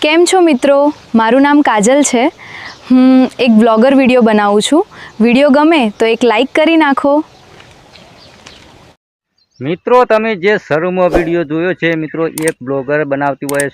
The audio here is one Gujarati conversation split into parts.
કેમ છો મિત્રો? મારું નામ કાજલ છે. હું એક બ્લોગર વિડીયો બનાવું છું. વિડીયો ગમે તો એક લાઈક કરી નાખો. મિત્રો તમે જે શરૂમાં વિડીયો જોયો છે મિત્રો, એક બ્લોગર બનાવતી હોય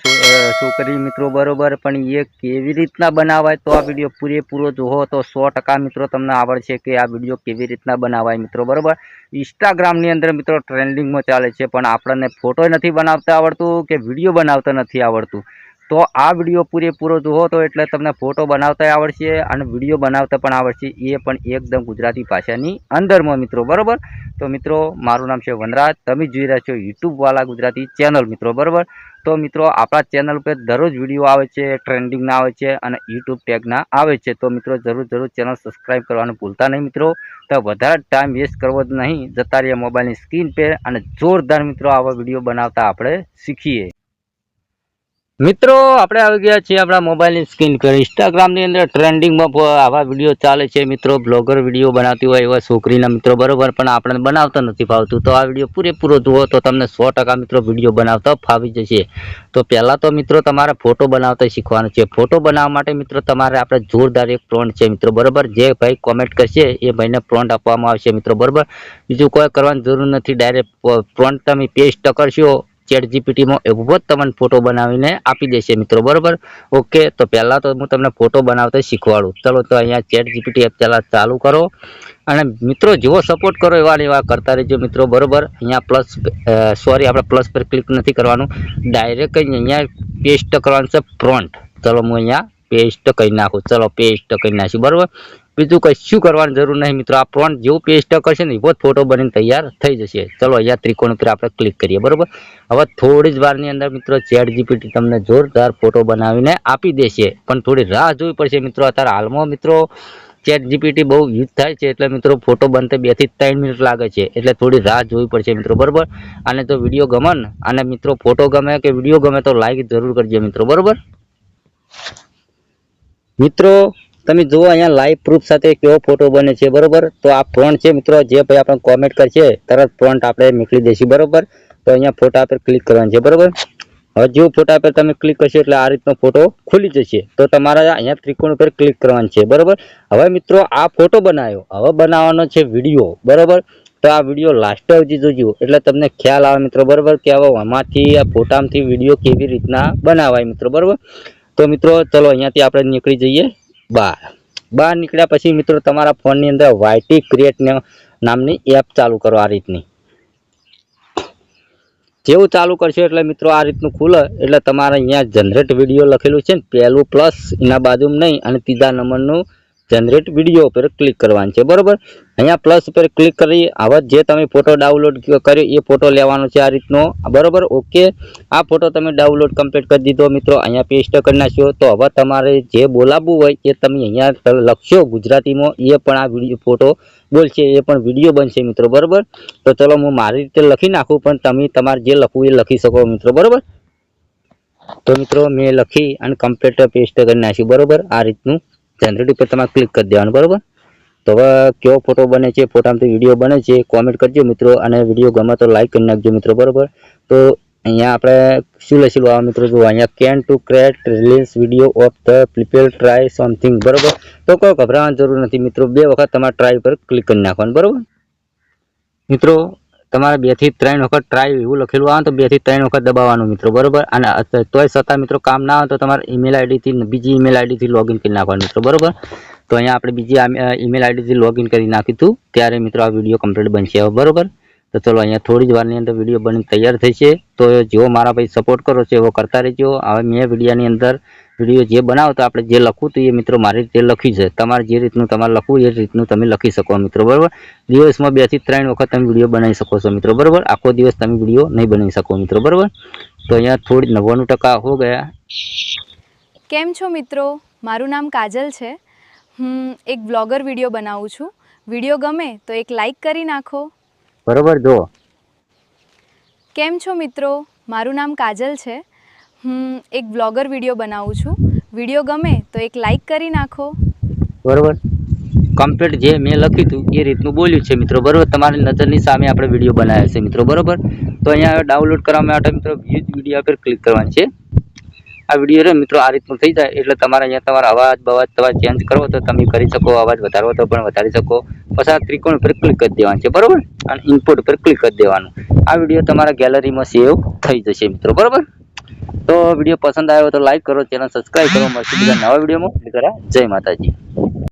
છોકરી મિત્રો, બરોબર, પણ એ કેવી રીતના બનાવાય તો આ વિડીયો પૂરેપૂરો જોવો તો 100% મિત્રો તમને આવડશે કે આ વિડીયો કેવી રીતના બનાવાય મિત્રો, બરોબર. ઇન્સ્ટાગ્રામની અંદર મિત્રો ટ્રેન્ડિંગમાં ચાલે છે, પણ આપણને ફોટો નથી બનાવતા આવડતું કે વિડીયો બનાવતા નથી આવડતું. તો આ વિડીયો પૂરેપૂરો જુઓ તો એટલે તમને ફોટો બનાવતા આવડશે અને વિડીયો બનાવતા પણ આવડશે, એ પણ એકદમ ગુજરાતી ભાષાની અંદરમાં મિત્રો, બરોબર. તો મિત્રો મારું નામ છે વનરાજ, તમે જોઈ રહ્યા છો યુટ્યુબવાલા ગુજરાતી ચેનલ મિત્રો, બરોબર. તો મિત્રો આપણા ચેનલ પર દરરોજ વિડીયો આવે છે, ટ્રેન્ડિંગના આવે છે અને યુટ્યુબ ટેગના આવે છે. તો મિત્રો જરૂર ચેનલ સબસ્ક્રાઈબ કરવાનું ભૂલતા નહીં મિત્રો. તો વધારે ટાઈમ વેસ્ટ કરવો જ નહીં, જતા રહીએ મોબાઈલની સ્ક્રીન પર અને જોરદાર મિત્રો આવા વિડીયો બનાવતા આપણે શીખીએ. મિત્રો આપણે આવી ગયા છીએ આપણા મોબાઈલની સ્ક્રીન પર. ઇન્સ્ટાગ્રામની અંદર ટ્રેન્ડિંગમાં આવા વિડીયો ચાલે છે મિત્રો, બ્લોગર વિડીયો બનાવતી હોય એવા છોકરીના મિત્રો, બરોબર, પણ આપણને બનાવતા નથી ફાવતું. તો આ વિડીયો પૂરેપૂરો જુઓ તો તમને 100% મિત્રો વિડીયો બનાવતા ફાવી જશે. તો પહેલાં તો મિત્રો તમારે ફોટો બનાવતા શીખવાનું છે. ફોટો બનાવવા માટે મિત્રો તમારે આપણે જોરદાર એક પ્રોન્ટ છે મિત્રો, બરોબર. જે ભાઈ કોમેન્ટ કરશે એ ભાઈને પ્રોન્ટ આપવામાં આવશે મિત્રો, બરોબર. બીજું કોઈ કરવાની જરૂર નથી, ડાયરેક્ટ પ્રોન્ટ તમે પેસ્ટ કરશો ChatGPTમાં, એવું જ તમને ફોટો બનાવીને આપી દેશે મિત્રો, બરોબર. ઓકે, તો પહેલાં તો હું તમને ફોટો બનાવતા શીખવાડું. ચલો તો અહીંયા ChatGPT એપ ચાલુ કરો અને મિત્રો જેવો સપોર્ટ કરો એવા કરતા રહેજો મિત્રો, બરોબર. અહીંયા આપણે પ્લસ પર ક્લિક નથી કરવાનું, ડાયરેક્ટ અહીંયા પેસ્ટ કરવાનું છે પ્રોન્ટ. ચલો હું અહીંયા પેસ્ટ કરી નાખું. ચલો પેસ્ટ કરી નાખીશું, બરોબર. બીજું કશું કરવાની જરૂર નહીં મિત્રો. આ પ્રોન્ટ જેવું પેસ્ટ કરશે ને એવો જ ફોટો બનીને તૈયાર થઈ જશે. ચલો અહીંયા ત્રિકોણ ઉપર આપણે ક્લિક કરીએ, બરોબર. હવે થોડી જ વારની અંદર મિત્રો ChatGPT તમને જોરદાર ફોટો બનાવીને આપી દેશે, પણ થોડી રાહ જોવી પડશે મિત્રો. અત્યારે હાલમાં મિત્રો ChatGPT બહુ યુઝ થાય છે, એટલે મિત્રો ફોટો બનતે 2 થી 3 મિનિટ લાગે છે, એટલે થોડી રાહ જોવી પડશે મિત્રો, બરોબર. અને જો વિડીયો ગમે અને મિત્રો ફોટો ગમે કે વિડીયો ગમે તો લાઈક જરૂર કરજો મિત્રો, બરોબર. મિત્રો તમે જુઓ અહીંયા લાઈવ પ્રૂફ સાથે કેવો ફોટો બને છે, બરોબર. તો આ પ્રોન્ટ છે મિત્રો, જે ભાઈ આપણે કોમેન્ટ કરશે તરત પ્રોન્ટ આપણે મોકલી દઈશું, બરોબર. તો અહીંયા ફોટા પર ક્લિક કરવાનું છે, બરોબર. હવે જો ફોટા પર તમે ક્લિક કરશો એટલે આ રીતનો ફોટો ખુલી જશે. તો તમારે અહીંયા ત્રિકોણ ઉપર ક્લિક કરવાનું છે, બરોબર. હવે મિત્રો આ ફોટો બનાવ્યો, હવે બનાવવાનો છે વિડીયો, બરોબર. તો આ વિડીયો લાસ્ટ સુધી જોજો એટલે તમને ખ્યાલ આવે મિત્રો, બરોબર, કે હવે આમાંથી આ ફોટામાંથી વિડીયો કેવી રીતના બનાવાય મિત્રો, બરોબર. તો મિત્રો ચલો અહીંયાથી આપણે નીકળી જઈએ બહાર નીકળ્યા પછી મિત્રો તમારા ફોનની અંદર YT ક્રિએટ નામની એપ ચાલુ કરો. આ રીતની જેવું ચાલુ કરશો એટલે મિત્રો આ રીતનું ખુલે એટલે તમારે અહીંયા જનરેટ વિડીયો લખેલું છે ને, પહેલું પ્લસ એના બાજુમાં નહીં અને ત્રીજા નંબરનું જનરેટ વિડીયો ઉપર ક્લિક કરવાનું છે, બરોબર. અહીંયા પ્લસ ઉપર ક્લિક કરી હવે જે તમે ફોટો ડાઉનલોડ કર્યો એ ફોટો લેવાનો છે આ રીતનો, બરોબર. ઓકે, આ ફોટો તમે ડાઉનલોડ કમ્પ્લીટ કરી દીધો મિત્રો, અહીંયા પેસ્ટ કરી નાખ્યો. તો હવે તમારે જે બોલાવવું હોય એ તમે અહીંયા લખશો ગુજરાતીમાં, એ પણ આ વિડીયો ફોટો બોલશે, એ પણ વિડીયો બનશે મિત્રો, બરોબર. તો ચલો હું મારી રીતે લખી નાખું, પણ તમે તમારે જે લખવું એ લખી શકો મિત્રો, બરોબર. તો મિત્રો મેં લખી અને કમ્પ્લીટ પેસ્ટ કરી નાખ્યું, બરોબર. આ રીતનું જનરેટ ઉપર તમારે ક્લિક કરી દેવાનું, બરોબર. તો હવે કેવો ફોટો બને છે, ફોટામાંથી વિડીયો બને છે, કોમેન્ટ કરજો મિત્રો, અને વિડીયો ગમે તો લાઈક કરી નાખજો મિત્રો, બરોબર. તો અહીંયા આપણે શું લખેલું આવે મિત્રો, જો અહીંયા can to create release video off the people try something, બરોબર. તો કોઈ ગભરાવાની જરૂર નથી મિત્રો, 2 વખત તમારે ટ્રાય પર ક્લિક કરી નાખવાનું, બરોબર. મિત્રો તમારે 2 થી 3 વખત ટ્રાય એવું લખેલું આવે તો 2 થી 3 વખત દબાવવાનું મિત્રો, બરોબર. અને તોય છતાં મિત્રો કામ ના આવે તો તમારે ઈમેલ આઈડીથી બીજી ઈમેલ આઈડીથી લોગિન કરી નાખવાનું મિત્રો, બરોબર. તો અહીંયા આપણે બીજી ઈમેલ આઈડીથી લોગિન કરી નાખ્યું હતું ત્યારે મિત્રો આ વિડીયો કમ્પ્લીટ બનશે, બરોબર. તો ચલો અહીંયા થોડી જ વારની અંદર વિડીયો બની તૈયાર થઈ છે. તો જેવો મારા ભાઈ સપોર્ટ કરો છો એવો કરતા રહેજો. હવે મેં વિડીયોની અંદર વિડીયો જે બનાવતો આપણે જે લખવું તો એ મિત્રો મારી રીતે લખ્યું છે. તમારે જે રીતનું તમારે લખવું એ રીતનું તમે લખી શકો મિત્રો, બરોબર. દિવસમાં 2 થી 3 વખત તમે વિડીયો બનાવી શકો છો મિત્રો, બરોબર. આખો દિવસ તમે વિડીયો નહીં બનાવી શકો મિત્રો, બરોબર. તો અહીંયા થોડી 99% હો ગયા. કેમ છો મિત્રો? મારું નામ કાજલ છે. હું એક બ્લોગર વિડીયો બનાવું છું. વિડીયો ગમે તો એક લાઈક કરી નાખો, બરોબર. જો કેમ છો મિત્રો? મારું નામ કાજલ છે. હું એક બ્લોગર વિડીયો બનાવું છું. વિડીયો ગમે તો એક લાઈક કરી નાખો, બરોબર. કમ્પ્લીટ જે મેં લખ્યું હતું એ રીતનું બોલ્યું છે મિત્રો, બરોબર. તમારી નજરની સામે આપણે વિડીયો બનાવ્યો છે મિત્રો, બરોબર. તો અહીંયા ડાઉનલોડ કરવા માટે મિત્રો વ્યૂઝ વિડીયો પર ક્લિક કરવાનું છે આ વિડીયો રે મિત્રો આ રીતનું થઈ જાય એટલે તમારે અહીંયા તમારા અવાજ બવાજ તમારે ચેન્જ કરવો તો તમે કરી શકો, અવાજ વધારવો તો પણ વધારી શકો. પછી આ ત્રિકોણ પર ક્લિક કરી દેવાનું છે, બરોબર, અને ઇનપુટ પર ક્લિક કરી દેવાનું. આ વિડીયો તમારા ગેલેરીમાં સેવ થઈ જશે મિત્રો, બરોબર. તો વિડીયો પસંદ આવ્યો તો લાઈક કરો, ચેનલ સબસ્ક્રાઈબ કરો. મળશે બીજા નવા વિડીયોમાં. જય માતાજી.